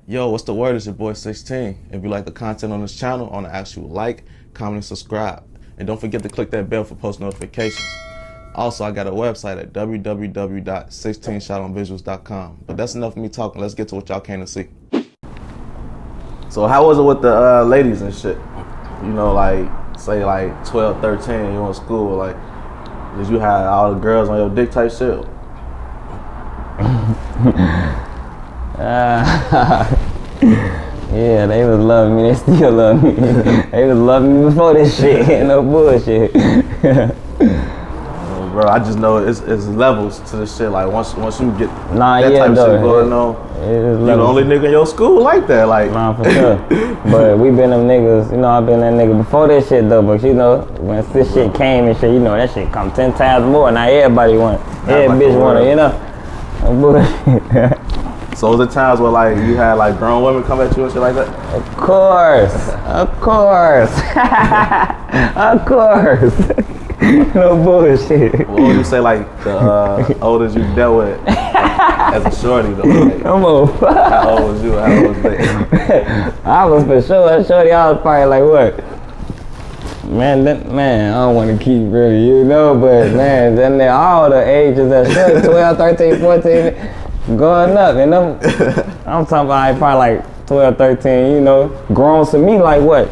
Yo, what's the word? It's your boy 16. If you like the content on this channel, I want to ask you to like, comment, and subscribe. And don't forget to click that bell for post notifications. Also, I got a website at www.16shotonvisuals.com. But that's enough of me talking. Let's get to what y'all came to see. So how was it with the ladies and shit? You know, like, say like 12, 13, you in school, like, did you have all the girls on your dick type shit? Yeah, they was loving me. They still love me. They was loving me before this shit. No bullshit. Bro, I just know it's levels to this shit. Like once you get that type of though, shit going on, you the only nigga in your school like that. Like, nah, for sure. But we been them niggas. You know, I been that nigga before this shit though. But you know, when this shit came and shit, you know, that shit come 10 times more. Now everybody want, every bitch want it. You know, no bullshit. So was there times where like you had like grown women come at you and shit like that? Of course, of course, of course. No bullshit. What would you say like the oldest you dealt with as a shorty though? Like, come on. How old was you? How old was they? I was for sure. Shorty, I was probably like what? Man, I don't want to keep really, you know, but man, then they're all the ages that shorty, 12, 13, 14. Going up, and I'm talking about probably like 12, 13, you know, grown to me like what,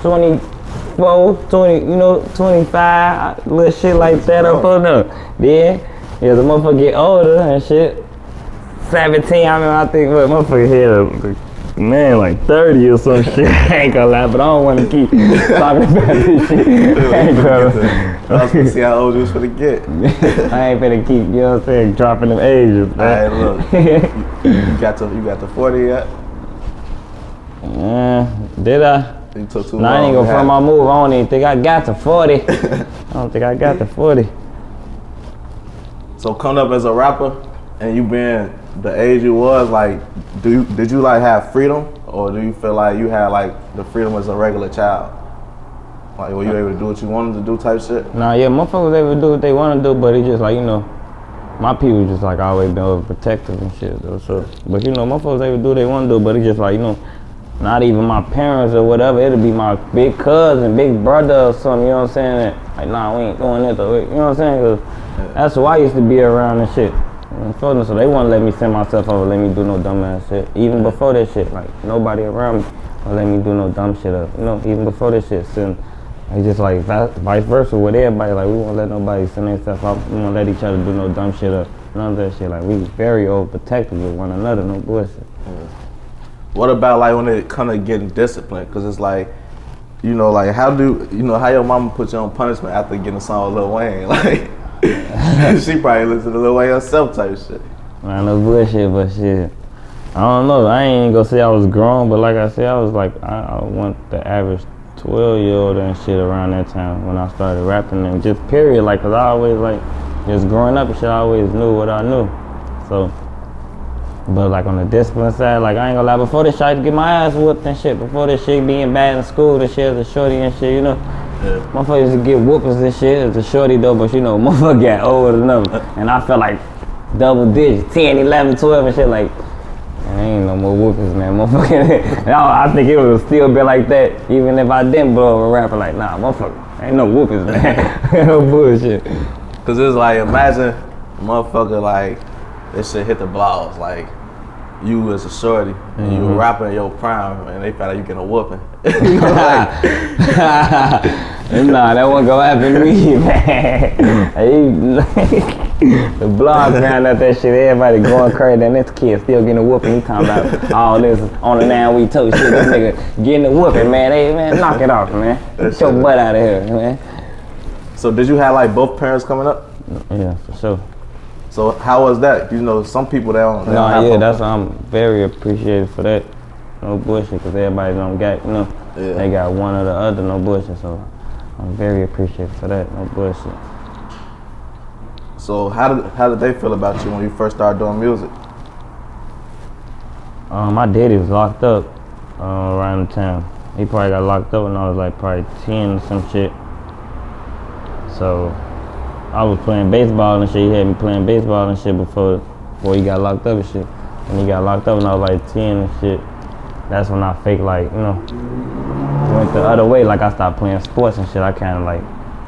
24, 20, you know, 25, little shit like that up on there. Then, yeah, the motherfucker get older and shit, 17, I think what, motherfucker hit man, like 30 or some shit. I ain't gonna lie, but I don't want to keep talking about this shit. I ain't gonna. I was gonna see how old you was finna get. I ain't finna keep, you know what I'm saying, dropping them ages. Alright, look. you got to 40 yet? Did I? You took too long. I ain't gonna front my move. I don't even think I got to 40. I don't think I got to 40. So coming up as a rapper, and you been the age you was, like, did you like have freedom, or do you feel like you had like the freedom as a regular child? Like, were you able to do what you wanted to do type shit? Nah, yeah, motherfuckers able to do what they want to do, but it's just like, you know, my people just like always been overprotective and shit though. So, but you know, motherfuckers able to do what they want to do, but it's just like, you know, not even my parents or whatever. It'll be my big cousin, big brother or something. You know what I'm saying? That, like, nah, we ain't doing it though. You know what I'm saying? Cause that's who I used to be around and shit. So they wouldn't let me send myself over, let me do no dumb ass shit. Even before that shit, like nobody around me would let me do no dumb shit up. You know, even before this shit, it's just like vice versa with everybody. Like we won't let nobody send themselves out. We won't let each other do no dumb shit up. None of that shit. Like we very overprotective with one another. No bullshit. What about like when it come to getting disciplined? Cause it's like, you know, like how your mama put you on punishment after getting a song with Lil Wayne? Like. She probably listened to Lil Wayne herself type shit. Man, no bullshit, but shit. I don't know. I ain't gonna say I was grown, but like I said, I was like, I want the average 12-year-old and shit around that time when I started rapping and just period. Like, cause I always like, just growing up and shit, I always knew what I knew. So, but like on the discipline side, like I ain't gonna lie, before this shit, I used to get my ass whooped and shit. Before this shit being bad in school, this shit as a shorty and shit, you know. Yeah. Motherfuckers used to get whoopings and shit as a shorty though, but you know, motherfucker got old enough. And I felt like double digits, 10, 11, 12 and shit, like, man, ain't no more whoopings, man, motherfucker. I think it would still be like that, even if I didn't blow up a rapper, like, nah, motherfucker, ain't no whoopings, man. No bullshit. Cause it's like, imagine motherfucker, like, this shit hit the blogs, like, you as a shorty, and you a rapper in your prime, and they found out you getting a whooping. You know, like, nah, that wasn't gonna happen to me, man. The blog found out that shit, everybody going crazy, and this kid still getting a whooping. He talking about all this on the 9-week toe shit. This nigga getting a whooping, man. Hey, man, knock it off, man. Get your butt out of here, man. So did you have like both parents coming up? Yeah, for sure. So how was that? You know, some people they don't have yeah, that's I'm very appreciative for that. No bullshit, cause everybody don't got, you know, they got one or the other, no bullshit. So I'm very appreciative for that, no bullshit. So how did they feel about you when you first started doing music? My daddy was locked up around the town. He probably got locked up when I was like probably 10 or some shit. So I was playing baseball and shit. He had me playing baseball and shit before he got locked up and shit. and he got locked up when I was like 10 and shit. That's when I fake like, you know, went the other way. Like I stopped playing sports and shit. I kind of like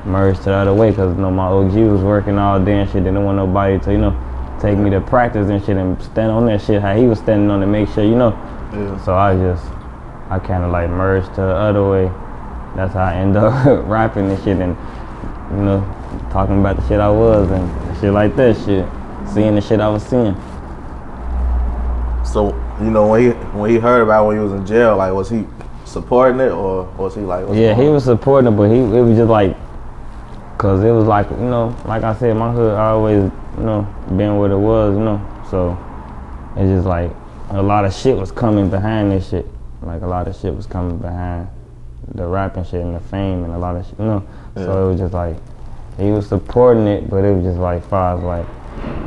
merged to the other way because, you know, my OG was working all day and shit. Didn't want nobody to, you know, take me to practice and shit and stand on that shit how he was standing on to make sure, you know. Yeah. So I kind of like merged to the other way. That's how I ended up rapping and shit and, you know, talking about the shit I was and shit like that shit. Seeing the shit I was seeing. So, you know, when he heard about it when he was in jail, like, was he supporting it or was he like? Yeah, he was supporting it, but it was just like, cause it was like, you know, like I said, my hood always, you know, been what it was, you know. So it's just like a lot of shit was coming behind this shit. Like a lot of shit was coming behind the rapping shit and the fame and a lot of shit, you know. Yeah. So it was just like he was supporting it, but it was just like far as like,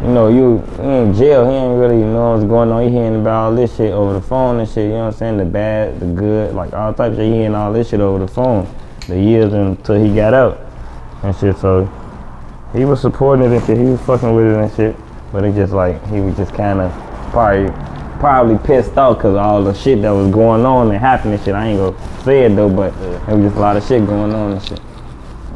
you know, you in jail, he ain't really know what's going on. He hearing about all this shit over the phone and shit, you know what I'm saying? The bad, the good, like all types of shit. He hearing all this shit over the phone. The years until he got out and shit. So he was supporting it and shit. He was fucking with it and shit. But it just like, he was just kind of probably pissed off because of all the shit that was going on and happening and shit. I ain't gonna say it though, but it was just a lot of shit going on and shit.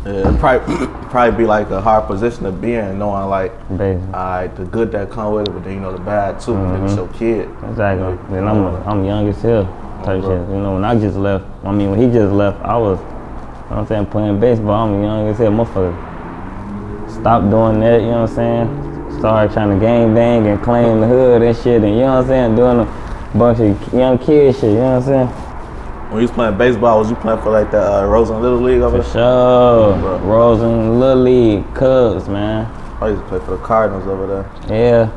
Yeah, it'd probably be like a hard position to be in, knowing like, alright, the good that come with it, but then you know the bad too. It's your kid. Exactly. Like, then I'm young as hell type shit. You know, when I just left, I mean, when he just left, I was, you know what I'm saying, playing baseball. I'm young as hell, motherfucker. Stop doing that, you know what I'm saying? Started trying to gang bang and claim the hood and shit, and you know what I'm saying, doing a bunch of young kid shit, you know what I'm saying? When you was playing baseball, was you playing for like the Rosen Little League over there? For sure. Rosen Little League, Cubs, man. I used to play for the Cardinals over there. Yeah.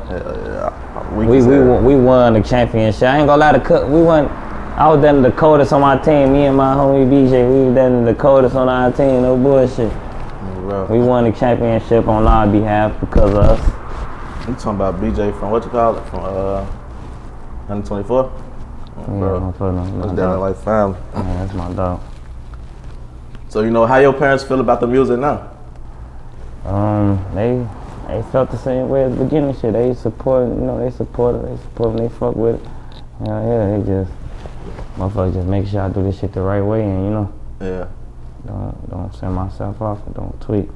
We won the championship. I ain't gonna lie, we won. I was down in the coldest on my team. Me and my homie BJ, we was down in the coldest on our team. No bullshit. We won the championship on our behalf because of us. You talking about BJ from what you call it? From 124? Yeah, that's down like family. Yeah, that's my dog. So you know how your parents feel about the music now? They felt the same way at the beginning. Shit, they support. You know, they support it. They support and they fuck with it. Yeah, they just motherfuckers just make sure I do this shit the right way and you know. Yeah. Don't send myself off and don't tweak.